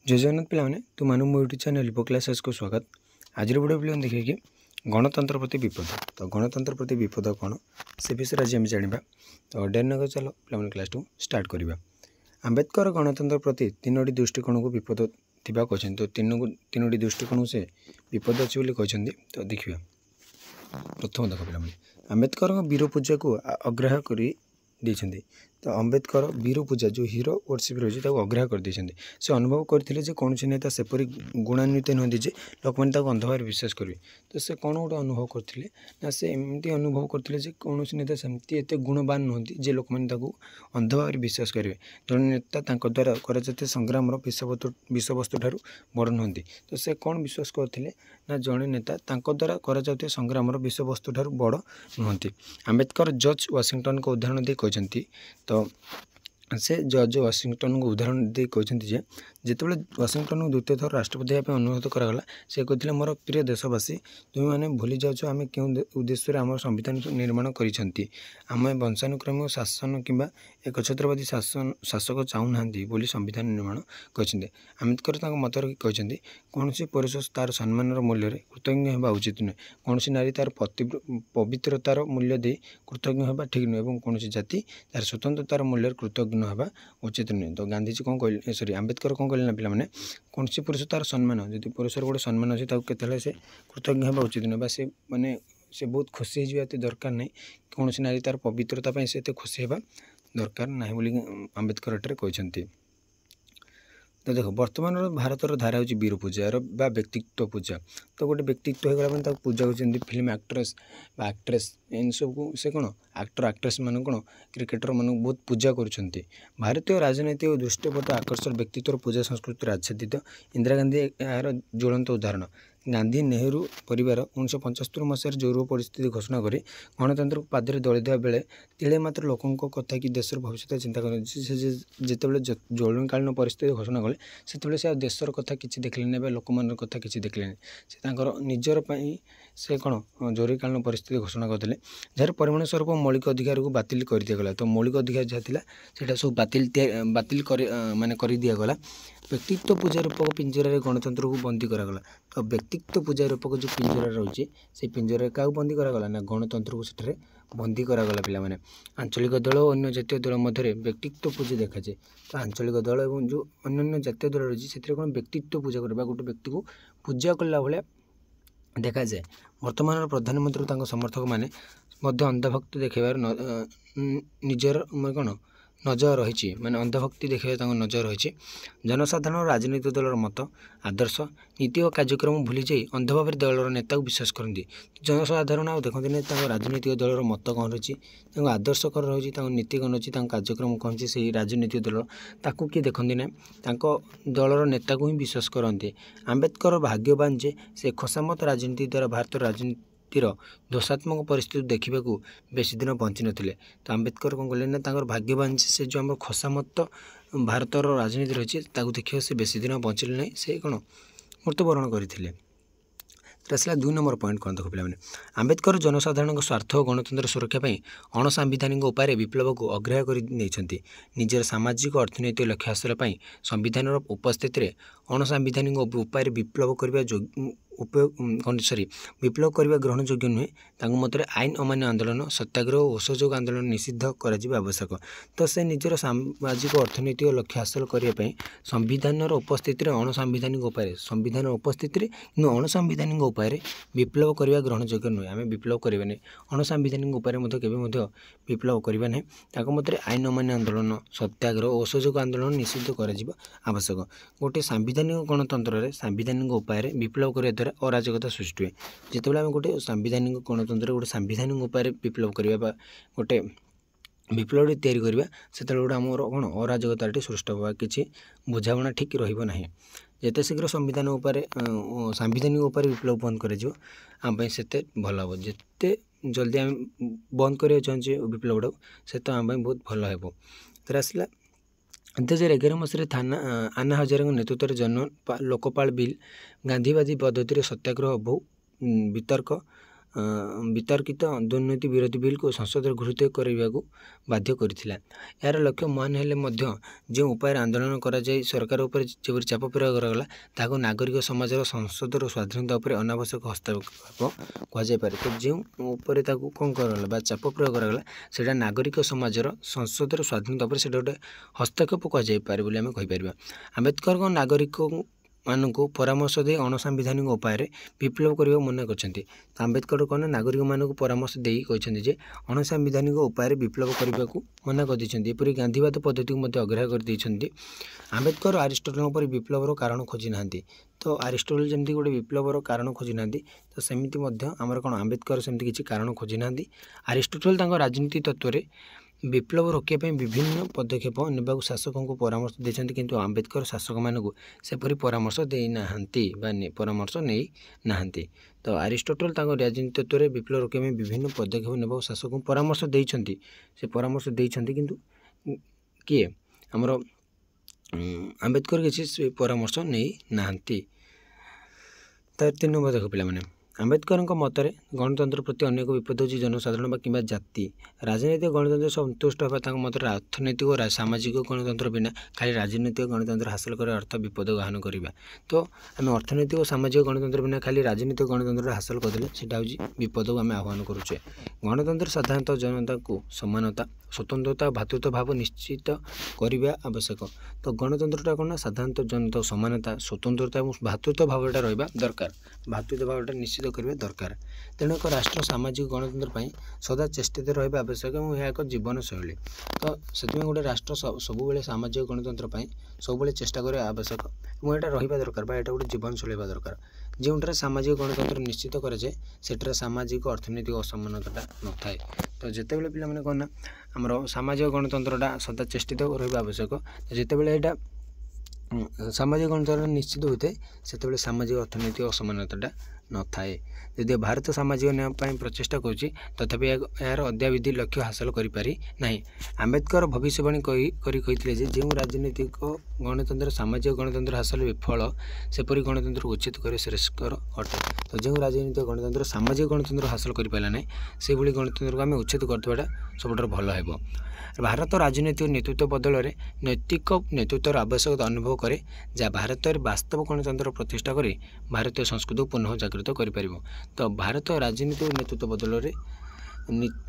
जय जगन्नाथ पे तुम मो यूट्यूब चैनल लिपो क्लासेस को स्वागत। आज वीडियो देखिए कि गणतंत्र प्रति विपद। तो गणतंत्र प्रति विपद कौन से विषय आज आम जाना। तो डेर नगर चलो पे क्लास टू स्टार्ट करवा। आंबेडकर गणतंत्र प्रति तीनोटी दृष्टिकोण को विपद थिबा कहते। तो तीनोटी दृष्टिकोण से विपद अच्छी बोली कहते। तो देखिए प्रथम देख पे आंबेडकर वीर पूजा को अग्राह्य कर देते। तो आंबेडकर वीर पूजा जो हीरो वर्शिप रही है अग्राह्य कर देते। से अनुभव करते कौन नेता सेपरी गुणान्वित नुहति जे लोक मैंने अंध भाव विश्वास करेंगे। तो से कौन गोटे अनुभव करते ना से एमती अनुभव करते कौन नेता सेमती एत गुणवान नुहति जे लोक मैंने अंध भाव विश्वास करेंगे। जड़े नेता द्वारा कर संग्राम विषयवस्तु ठार बड़ नुहति। तो से कौन विश्वास करते ना जड़े नेता द्वारा कर संग्राम विषयवस्तु ठार बड़ नुहति। आंबेडकर जॉर्ज वाशिंगटन को उदाहरण दे कहते। तो से जॉर्ज वाशिंगटन को उदाहरण दे कहते जितेबाला वाशिंगटन को द्वितीय थर राष्ट्रपति होगा अनुरोध कराला से कहते मोर प्रिय देशवासी तुम मैंने भूली जाओ आम क्यों उद्देश्य आम संविधान निर्माण करिसेंती। आम वंशानुक्रमिक शासन किंबा एक छत्रवादी शासक चाहूना बोली संविधान निर्माण करते। आंबेडकर मत रखी कहते कौन पुरुष तार सम्मान मूल्य कृतज्ञ होगा उचित नुहे। कौन नारी तार पवित्रतार मूल्य दे कृतज्ञ होगा ठीक नुहे और कौन जाति तार स्वतंत्रतार मूल्य कृतज्ञ होगा उचित नुहे। तो गांधीजी कौन कहले सॉरी आंबेडकर कौन कहले ना पे कौन पुरुष तार सम्मान जब पुरुषर गोटे सम्मान अच्छे के से कृतज्ञ होगा उचित नुहे। से माने से बहुत खुशी हो दरकार नहीं। कौन नारी तार पवित्रता से खुशी होगा दरकार ना बोली आंबेडकर एटर कहते। तो देखो वर्तमान भारतर धारा हूँ वीर पूजा बा व्यक्तित्व पूजा। तो गोटे व्यक्तित्व होगा पूजा कर फिल्म एक्ट्रेस बा एक्ट्रेस इन सब को से कौन एक्टर एक्ट्रेस मान कौन क्रिकेटर मान बहुत पूजा कर। भारतीय राजनीति और दृष्टिपथ आकर्षण व्यक्तित्व पूजा संस्कृति आच्छादित। इंदिरा गांधी यार ज्वलंत उदाहरण। गांधी नेहरू परिवार 1975 मसीह जौर परिस्थिति घोषणा कर गणतंत्र को पादरे दली देवा बेले तिले मात्र लोकों कथा कि देशर भविष्य चिंता कर जितेबाला जरुरीकालीन परिस्थिति घोषणा कले से देशर कथा किसी देखले लोक मान कथा किसी देखले से निजर से कौन जरुरीकालीन परिस्थिति घोषणा करते जार परिमाण स्वरूप मौलिक अधिकार को बातिल कर दिगला। तो मौलिक अधिकार जहाँ था सब बातिल माने कर दिगला। व्यक्तित्व पूजा रूपक पिंजर गणतंत्र को बंदी करागला। तो व्यक्तित्व पूजा रूपक जो पिंजरा रही से पिंजर क्या बंदी करागला ना गणतंत्र को सेठे बंदी करागला। पिलाने आंचलिक दल और अन्य जातीय दल मध्य व्यक्तित्व पूजा देखा जाए। तो आंचलिक दल और जो अन्य जातीय दल रही है कौन व्यक्तित्व पूजा करवा गोटे व्यक्ति को पूजा कला भाया देखा जाए। वर्तमान प्रधानमंत्री समर्थक मैंने अंधभक्ति देखार निजर कौन नजर रही माने अंधभक्ति देखा नजर रही। जनसाधारण राजनीतिक दलर मत आदर्श नीति और कार्यक्रम भूली जाई अंध भाव दलर नेता को विश्वास करती। जनसाधारण आ देखते नहीं राजनीतिक दलर मत कौन रही आदर्श कौन रही नीति कौन अच्छी कार्यक्रम कौन से राजनीतिक दल ताकू किए देखते ना दलर नेता को ही विश्वास करते। आंबेडकर भाग्यवान जे से खुशामत राजनीति द्वारा भारत राजनीति दोषात्मक परिस्थिति देखा बेसी दिन बंची नथिले। तो आंबेडकर कौन कले ना भाग्यवान से जो आम खुशामत भारतर राजनीति रही है देखिए से बेसी दिन बंचिले नहीं से कौन मृत्युवरण करते। आसला 2 नंबर पॉइंट कौन देख पे आंबेडकर जनसाधारण स्वार्थ और गणतंत्र सुरक्षा अणसांविधानिक उपाय विप्लव को अग्राह्य कर निजर सामाजिक अर्थनैतिक लक्ष्य हासिल संविधान उपस्थिति अणसांविधानिक उपाय विप्लव करने विप्लव करने ग्रहण योग्य नुहे। मत आईन अमान्य आंदोलन सत्याग्रह और असहयोग आंदोलन निषिद्ध करा आवश्यक। तो से निजर सामाजिक अर्थनैतिक लक्ष्य हासिल करने संविधान उपस्थिति अणसांविधानिक उपाय संविधान उपस्थिति अणसांविधानिक उपाय विप्लव करने ग्रहण योग्य नुहे। आम विप्लव करवा नहीं अणसांविधानिक उपाय के विप्लव करवा नहीं मत आईन अमान्य आंदोलन सत्याग्रह और असहयोग आंदोलन निषिद्ध करा आवश्यक। गोटे सांविधानिक गणतंत्र सांविधानिक उपाय विप्लव करने अराजकता सृष्टि हुए। जितेबाला आम गोटे सांविधानिक गणतंत्र गोटे सांविधानिक उपाय विप्लव करवा गोटे विप्लव तैयारी करवा से गोटे आमर कौन अराजकता सृष्टि होगा किसी बुझाणा ठीक रहा। जिते शीघ्र संविधान सांविधानिक उपाय विप्लव बंद कर सेते भल हम जिते जल्दी आम बंद करा चाहे विप्लव टाक से तो आम बहुत भल हो। तो आसला 2011 मसीह आना हजारे नेतृत्व जन लोकपाल बिल गांधीवादी पद्धति सत्याग्रह बहु वितर्क ବିତର୍କିତ ଦୁର୍ନୀତି ବିରୋଧୀ ବିଲ୍କୁ ସଂସଦରେ ଗୃହୀତ କରିବାକୁ ବାଧ୍ୟ କରିଥିଲା। ଏହାର ଲକ୍ଷ୍ୟ ମହାନ ହେଲେ ମଧ୍ୟ ଯେଉଁ ଉପାୟରେ ଆନ୍ଦୋଳନ କରାଯାଇ ସରକାର ଉପରେ ଯେପରି ଚାପ ପ୍ରୟୋଗ କରାଗଲା ତାହାକୁ ନାଗରିକ ସମାଜର ସଂସଦର ସ୍ୱାଧୀନତା ଉପରେ ଅନାବଶ୍ୟକ ହସ୍ତକ୍ଷେପ କୁହାଯାଇପାରେ। ତ ଯେଉଁ ଉପରେ ତାକୁ କ'ଣ କରାଗଲା ବା ଚାପ ପ୍ରୟୋଗ କରାଗଲା ସେଇଟା ନାଗରିକ ସମାଜର ସଂସଦର ସ୍ୱାଧୀନତା ଉପରେ ସେଇଟା ଗୋଟେ ହସ୍ତକ୍ଷେପ କୁହାଯାଇପାରେ ବୋଲି ଆମେ କହିପାରିବା। ଆମ୍ବେଦକରଙ୍କ ନାଗରିକମାନଙ୍କୁ ପରାମର୍ଶ ଦେଇ ଅଣସାମ୍ବିଧାନିକ ଉପାୟରେ ବିପ୍ଳବ କରିବାକୁ ମନା କରିଛନ୍ତି। ତ ଆମ୍ବେଦକର କ'ଣ ନାଗରିକମାନଙ୍କୁ ପରାମର୍ଶ ଦେଇ କହିଛନ୍ତି ଯେ ଅଣସାମ୍ବିଧାନିକ ଉପାୟରେ ବିପ୍ଳବ କରିବାକୁ ମନା କରିଦେଇଛନ୍ତି। ଏପରି ଗାନ୍ଧୀବାଦ ପଦ୍ଧତିକୁ ମଧ୍ୟ ଅଗ୍ରାହ୍ୟ କରିଦେଇଛନ୍ତି। ଆମ୍ବେଦକର ଆରିଷ୍ଟଟଲଙ୍କ ପରି ବିପ୍ଳବର କାରଣ ଖୋଜି ନାହାନ୍ତି। ତ ଆରିଷ୍ଟଟଲ ଯେମିତି ଗୋଟେ ବିପ୍ଳବର କାରଣ ଖୋଜି ନାହାନ୍ତି ତ ସେମିତି ମଧ୍ୟ ଆମର କ'ଣ ଆମ୍ବେଦକର ସେମିତି କିଛି କାରଣ ଖୋଜି ନାହାନ୍ତି। ଆରିଷ୍ଟଟଲ ତାଙ୍କ ରାଜନୀତି ତତ୍ତ୍ୱରେ ବିପ୍ଳବ ରୋକିବା ପାଇଁ ବିଭିନ୍ନ ପଦକ୍ଷେପ ନେବାକୁ ଶାସକଙ୍କୁ ପରାମର୍ଶ ଦେଇଛନ୍ତି, କିନ୍ତୁ ଆମ୍ବେଦକର ଶାସକମାନଙ୍କୁ ସେପରି ପରାମର୍ଶ ଦେଇନାହାନ୍ତି ବା ପରାମର୍ଶ ନେଇନାହାନ୍ତି। ତ ଆରିଷ୍ଟଟଲ ତାଙ୍କ ରାଜନୀତି ତତ୍ତ୍ୱରେ ବିପ୍ଳବ ରୋକିବା ପାଇଁ ବିଭିନ୍ନ ପଦକ୍ଷେପ ନେବାକୁ ଶାସକଙ୍କୁ ପରାମର୍ଶ ଦେଇଛନ୍ତି। ସେ ପରାମର୍ଶ ଦେଇଛନ୍ତି କିନ୍ତୁ କିଏ ଆମର ଆମ୍ବେଦକର କିଛି ପରାମର୍ଶ ନେଇନାହାନ୍ତି। ତାର 3 ନମ୍ବର ଦେଖ ପିଲାମାନେ, ଆମ୍ବେଦକରଙ୍କ ମତରେ ଗଣତନ୍ତ୍ର ପ୍ରତି ଅନେକ ବିପଦ ହେଉଛି ଜନସାଧାରଣ ବା କିମ୍ବା ଜାତି। ରାଜନୈତିକ ଗଣତନ୍ତ୍ର ସନ୍ତୁଷ୍ଟ ହେବା ତାଙ୍କ ମତରେ ଅର୍ଥନୈତିକ ଓ ସାମାଜିକ ଗଣତନ୍ତ୍ର ବିନା ଖାଲି ରାଜନୈତିକ ଗଣତନ୍ତ୍ର ହାସଲ କରିବା ଅର୍ଥ ବିପଦ ଗ୍ରହଣ କରିବା। ତ ଆମେ ଅର୍ଥନୈତିକ ଓ ସାମାଜିକ ଗଣତନ୍ତ୍ର ବିନା ଖାଲି ରାଜନୈତିକ ଗଣତନ୍ତ୍ର ହାସଲ କରିଦେଲେ ସେଇଟା ହେଉଛି ବିପଦକୁ ଆମେ ଆହ୍ୱାନ କରୁଛେ। ଗଣତନ୍ତ୍ର ସାଧାରଣତଃ ଜନତାକୁ ସମାନତା, ସ୍ୱତନ୍ତ୍ରତା, ଭାତୃତ୍ୱ ଭାବ ନିଶ୍ଚିତ କରିବା ଆବଶ୍ୟକ। ତ ଗଣତନ୍ତ୍ରଟା କ'ଣ ନା ସାଧାରଣତଃ ଜନତା ସମାନତା, ସ୍ୱତନ୍ତ୍ରତା ଏବଂ ଭାତୃତ୍ୱ ଭାବଟା ରହିବା ଦରକାର। ଭାତୃତ୍ୱ ଭାବଟା ନିଶ୍ଚିତ କରିବା ଦରକାର। ତେଣୁ ଏକ ରାଷ୍ଟ୍ର ସାମାଜିକ ଗଣତନ୍ତ୍ର ପାଇଁ ସଦା ଚେଷ୍ଟିତ ରହିବା ଆବଶ୍ୟକ ଏବଂ ଏହା ଏକ ଜୀବନଶୈଳୀ। ତ ସେଥିପାଇଁ ଗୋଟେ ରାଷ୍ଟ୍ର ସବୁବେଳେ ସାମାଜିକ ଗଣତନ୍ତ୍ର ପାଇଁ ସବୁବେଳେ ଚେଷ୍ଟା କରିବା ଆବଶ୍ୟକ ଏବଂ ଏଇଟା ରହିବା ଦରକାର ବା ଏଇଟା ଗୋଟେ ଜୀବନଶୈଳୀ ହେବା ଦରକାର। ଯେଉଁଠାରେ ସାମାଜିକ ଗଣତନ୍ତ୍ର ନିଶ୍ଚିତ କରାଯାଏ ସେଠାରେ ସାମାଜିକ ଅର୍ଥନୈତିକ ଅସମାନତାଟା ନଥାଏ। ତ ଯେତେବେଳେ ପିଲାମାନେ କ'ଣ ନା ଆମର ସାମାଜିକ ଗଣତନ୍ତ୍ରଟା ସଦା ଚେଷ୍ଟିତ ରହିବା ଆବଶ୍ୟକ, ଯେତେବେଳେ ଏଇଟା ସାମାଜିକ ଗଣତନ୍ତ୍ର ନିଶ୍ଚିତ ହୋଇଥାଏ ସେତେବେଳେ ସାମାଜିକ ଅର୍ଥନୈତିକ ଅସମାନତାଟା ନଥାଏ। ଯଦିଓ ଭାରତ ସାମାଜିକ ନ୍ୟାୟ ପାଇଁ ପ୍ରଚେଷ୍ଟା କରୁଛି ତଥାପି ଏହାର ଅଦ୍ୟାବଧି ଲକ୍ଷ୍ୟ ହାସଲ କରିପାରି ନାହିଁ। ଆମ୍ବେଦକର ଭବିଷ୍ୟବାଣୀ କରି କହିଥିଲେ ଯେ ଯେଉଁ ରାଜନୈତିକ ଗଣତନ୍ତ୍ର ସାମାଜିକ ଗଣତନ୍ତ୍ର ହାସଲ ବିଫଳ ସେପରି ଗଣତନ୍ତ୍ରକୁ ଉଚ୍ଛେଦ କରିବା ଶ୍ରେୟସ୍କର ଅଟେ। ତ ଯେଉଁ ରାଜନୈତିକ ଗଣତନ୍ତ୍ର ସାମାଜିକ ଗଣତନ୍ତ୍ର ହାସଲ କରିପାରିଲା ନାହିଁ ସେଭଳି ଗଣତନ୍ତ୍ରକୁ ଆମେ ଉଚ୍ଛେଦ କରିଦେବାଟା ସବୁଠାରୁ ଭଲ ହେବ। ଭାରତ ରାଜନୈତିକ ନେତୃତ୍ୱ ବଦଳରେ ନୈତିକ ନେତୃତ୍ୱର ଆବଶ୍ୟକତା ଅନୁଭବ କରେ ଯାହା ଭାରତରେ ବାସ୍ତବ ଗଣତନ୍ତ୍ର ପ୍ରତିଷ୍ଠା କରି ଭାରତୀୟ ସଂସ୍କୃତିକୁ ପୁନଃ ଜାଗୃତ କରିପାରିବ। ତ ଭାରତ ରାଜନୈତିକ ନେତୃତ୍ୱ ବଦଳରେ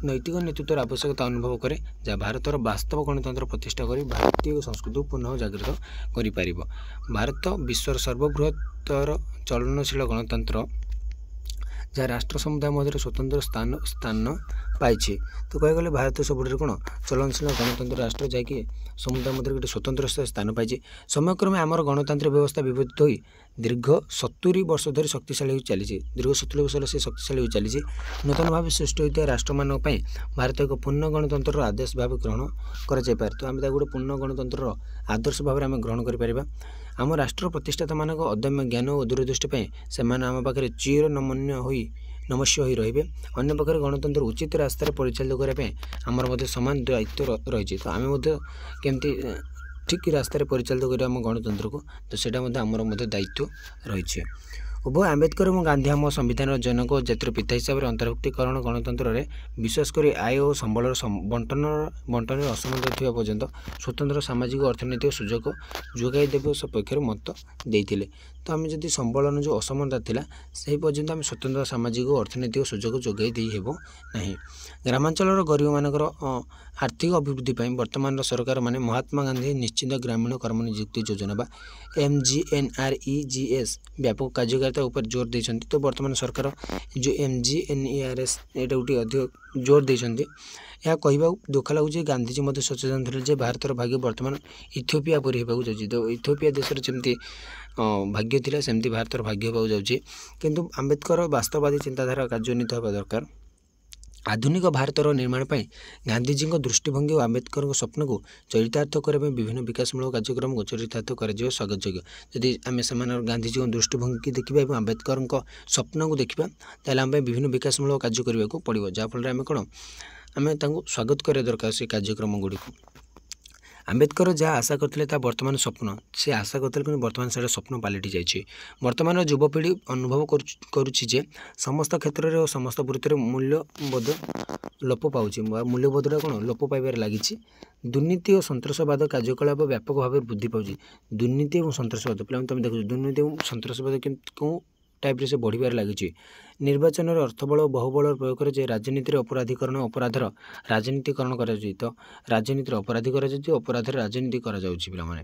ନୈତିକ ନେତୃତ୍ୱର ଆବଶ୍ୟକତା ଅନୁଭବ କରେ ଯାହା ଭାରତର ବାସ୍ତବ ଗଣତନ୍ତ୍ର ପ୍ରତିଷ୍ଠା କରି ଭାରତୀୟ ସଂସ୍କୃତିକୁ ପୁନଃ ଜାଗୃତ କରିପାରିବ। ଭାରତ ବିଶ୍ୱର ସର୍ବବୃହତ୍ତର ଚଳନଶୀଳ ଗଣତନ୍ତ୍ର ଯାହା ରାଷ୍ଟ୍ର ସମୁଦାୟ ମଧ୍ୟରେ ସ୍ୱତନ୍ତ୍ର ସ୍ଥାନ ପାଇଛି। ତ କହିବାକୁ ଗଲେ ଭାରତ ସବୁଠାରୁ କ'ଣ ଚଳନଶୀଳ ଗଣତନ୍ତ୍ର ରାଷ୍ଟ୍ର ଯାହାକି ସମୁଦାୟ ମଧ୍ୟରେ ଗୋଟେ ସ୍ୱତନ୍ତ୍ର ସ୍ଥାନ ପାଇଛି। ସମୟକ୍ରମେ ଆମର ଗଣତାନ୍ତ୍ରିକ ବ୍ୟବସ୍ଥା ବିବର୍ତ୍ତିତ ହୋଇ ଦୀର୍ଘ 70 ବର୍ଷ ଧରି ଶକ୍ତିଶାଳୀ ହୋଇ ଚାଲିଛି। ଦୀର୍ଘ 70 ବର୍ଷ ହେଲା ସେ ଶକ୍ତିଶାଳୀ ହୋଇ ଚାଲିଛି। ନୂତନ ଭାବେ ସୃଷ୍ଟି ହୋଇଥିବା ରାଷ୍ଟ୍ରମାନଙ୍କ ପାଇଁ ଭାରତ ଏକ ପୂର୍ଣ୍ଣ ଗଣତନ୍ତ୍ରର ଆଦର୍ଶ ଭାବେ ଗ୍ରହଣ କରାଯାଇପାରେ। ତ ଆମେ ତାକୁ ଗୋଟେ ପୂର୍ଣ୍ଣ ଗଣତନ୍ତ୍ରର ଆଦର୍ଶ ଭାବରେ ଆମେ ଗ୍ରହଣ କରିପାରିବା। ଆମ ରାଷ୍ଟ୍ର ପ୍ରତିଷ୍ଠାତାମାନଙ୍କ ଅଦମ୍ୟ ଜ୍ଞାନ ଓ ଦୂରଦୃଷ୍ଟି ପାଇଁ ସେମାନେ ଆମ ପାଖରେ ଚିର ନମସ୍ୟ ହୋଇ ରହିବେ। ଅନ୍ୟ ପାଖରେ ଗଣତନ୍ତ୍ର ଉଚିତ ରାସ୍ତାରେ ପରିଚାଳିତ କରିବା ପାଇଁ ଆମର ମଧ୍ୟ ସମାନ ଦାୟିତ୍ୱ ରହିଛି। ତ ଆମେ ମଧ୍ୟ କେମିତି ଠିକ୍ ରାସ୍ତାରେ ପରିଚାଳିତ କରିବା ଆମ ଗଣତନ୍ତ୍ରକୁ, ତ ସେଇଟା ମଧ୍ୟ ଆମର ମଧ୍ୟ ଦାୟିତ୍ୱ ରହିଛି। ଉଭୟ ଆମ୍ବେଦକର ଏବଂ ଗାନ୍ଧୀ ଆମ ସମ୍ବିଧାନର ଜନକ ଓ ଜାତିର ପିତା ହିସାବରେ ଅନ୍ତର୍ଭୁକ୍ତିକରଣ ଗଣତନ୍ତ୍ରରେ ବିଶ୍ୱାସ କରି ଆୟ ଓ ସମ୍ବଳର ବଣ୍ଟନରେ ଅସମାନତା ଥିବା ପର୍ଯ୍ୟନ୍ତ ସ୍ୱତନ୍ତ୍ର ସାମାଜିକ ଓ ଅର୍ଥନୈତିକ ସୁଯୋଗ ଯୋଗାଇ ଦେବା ସପକ୍ଷରେ ମତ ଦେଇଥିଲେ। ତ ଆମେ ଯଦି ସମ୍ବଳନ ଯେଉଁ ଅସମାନତା ଥିଲା ସେହି ପର୍ଯ୍ୟନ୍ତ ଆମେ ସ୍ୱତନ୍ତ୍ର ସାମାଜିକ ଓ ଅର୍ଥନୈତିକ ସୁଯୋଗ ଯୋଗାଇ ଦେଇ ହେବ ନାହିଁ। ଗ୍ରାମାଞ୍ଚଳର ଗରିବମାନଙ୍କର ଆର୍ଥିକ ଅଭିବୃଦ୍ଧି ପାଇଁ ବର୍ତ୍ତମାନର ସରକାରମାନେ ମହାତ୍ମା ଗାନ୍ଧୀ ନିଶ୍ଚିତ ଗ୍ରାମୀଣ କର୍ମନିଯୁକ୍ତି ଯୋଜନା ବା MGNREGS ବ୍ୟାପକ କାର୍ଯ୍ୟକାରିତା ଉପରେ ଜୋର ଦେଇଛନ୍ତି। ତ ବର୍ତ୍ତମାନ ସରକାର ଯେଉଁ MGNREGS ଏଇଟା ଗୋଟେ ଅଧିକ ଜୋର ଦେଇଛନ୍ତି। ଏହା କହିବାକୁ ଦୁଃଖ ଲାଗୁଛି ଗାନ୍ଧୀଜୀ ମଧ୍ୟ ସଚେତନ ଥିଲେ ଯେ ଭାରତର ଭାଗ୍ୟ ବର୍ତ୍ତମାନ ଇଥିଓପିଆ ପରି ହେବାକୁ ଯାଉଛି। ତ ଇଥିଓପିଆ ଦେଶରେ ଯେମିତି ଭାଗ୍ୟ ଥିଲା ସେମିତି ଭାରତର ଭାଗ୍ୟ ହେବାକୁ ଯାଉଛି। କିନ୍ତୁ ଆମ୍ବେଦକର ବାସ୍ତବବାଦୀ ଚିନ୍ତାଧାରା କାର୍ଯ୍ୟାନ୍ୱିତ ହେବା ଦରକାର। ଆଧୁନିକ ଭାରତର ନିର୍ମାଣ ପାଇଁ ଗାନ୍ଧୀଜୀଙ୍କ ଦୃଷ୍ଟିଭଙ୍ଗୀ ଓ ଆମ୍ବେଦକରଙ୍କ ସ୍ୱପ୍ନକୁ ଚରିତାର୍ଥ କରିବା ପାଇଁ ବିଭିନ୍ନ ବିକାଶମୂଳକ କାର୍ଯ୍ୟକ୍ରମକୁ ଚରିତାର୍ଥ କରାଯିବା ସ୍ୱାଗତଯୋଗ୍ୟ। ଯଦି ଆମେ ସେମାନଙ୍କର ଗାନ୍ଧୀଜୀଙ୍କ ଦୃଷ୍ଟିଭଙ୍ଗୀ ଦେଖିବା ଏବଂ ଆମ୍ବେଦକରଙ୍କ ସ୍ୱପ୍ନକୁ ଦେଖିବା ତାହେଲେ ଆମ ପାଇଁ ବିଭିନ୍ନ ବିକାଶମୂଳକ କାର୍ଯ୍ୟ କରିବାକୁ ପଡ଼ିବ, ଯାହାଫଳରେ ଆମେ ତାଙ୍କୁ ସ୍ୱାଗତ କରିବା ଦରକାର ସେ କାର୍ଯ୍ୟକ୍ରମ ଗୁଡ଼ିକୁ। आंबेडकर जहाँ आशा करते वर्तमान स्वप्न से आशा करते कि वर्तमान से स्वप्न पलटि जाइए। वर्तमान युवपीढ़ी अनुभव करुच्चे समस्त क्षेत्र में और समस्त वृत्ति मूल्यबोध लोप पाँच मूल्यबोधटा कौन लोप पाइबार लगी। दुर्नीति और सन्त्रासवाद कार्यकलाप व्यापक भाव वृद्धि पाँच। दुर्नीति और सन्त्रासवाद पे तुम देखो दुर्नीति और सन्त्रासवाद कौन टाइप से बढ़िबार लगी। निर्वाचन अर्थबल और बहुबल प्रयोग करे राजनीति अपराधीकरण अपराधर राजनीतिकरण कर तो राजनीति अपराधी अपराधर राजनीति कर पे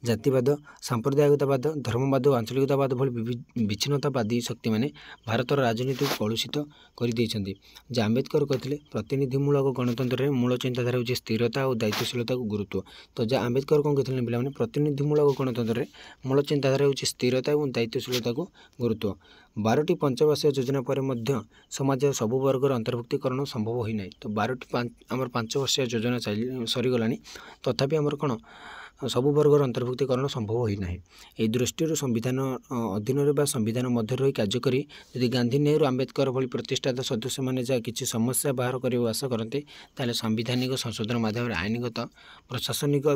जातिवाद सांप्रदायिकतावाद धर्मवाद और आंचलिकतावाद भली विच्छिन्नतावादी शक्ति मैंने भारतर राजनीति को कलुषित कर आंबेडकर कहते प्रतिनिधिमूलक गणतंत्र में मूल चिंताधारा होची स्थिरता और दायित्वशीलता को गुरुत्व। तो जहाँ आंबेडकर कौन कहते पे प्रतिनिधिमूलक गणतंत्र में मूल चिंताधारा होची स्थिरता और दायित्वशीलता को गुरुत्व। 12टी पंचवर्षीय योजना पर समाज सबु वर्गर अंतर्भुक्तिकरण संभव होना। तो 12टी आम 5 वर्षीय योजना सरीगला तथापि आमर कौन सबु वर्गर अंतर्भुक्तिकरण संभव होना। यह दृष्टि संविधान अधीन संविधान मध्य रही कार्यकरी यदि गांधी नेहरू आंबेडकर भली प्रतिष्ठाता सदस्य मैंने जहाँ किसी समस्या बाहर करने आशा करते ताले संविधानिक संशोधन माध्यम आईनगत प्रशासनिक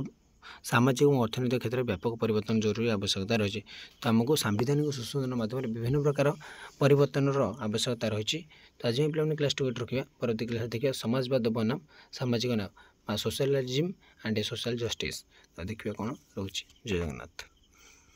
सामाजिक और अर्थनैतिक क्षेत्र में व्यापक परिवर्तन जरूरी आवश्यकता रही। तो आमको सांविधानिक संशोधन माध्यम विभिन्न प्रकार परिवर्तन आवश्यकता रही। तो आज पे क्लास 2 रखा परवर्ती क्लास देखिए समाजवाद बनाम सामाजिक न्याय सोशलिज्म एंड सोशल जस्टिस। तो देखिए कौन रोचे। जय जगन्नाथ।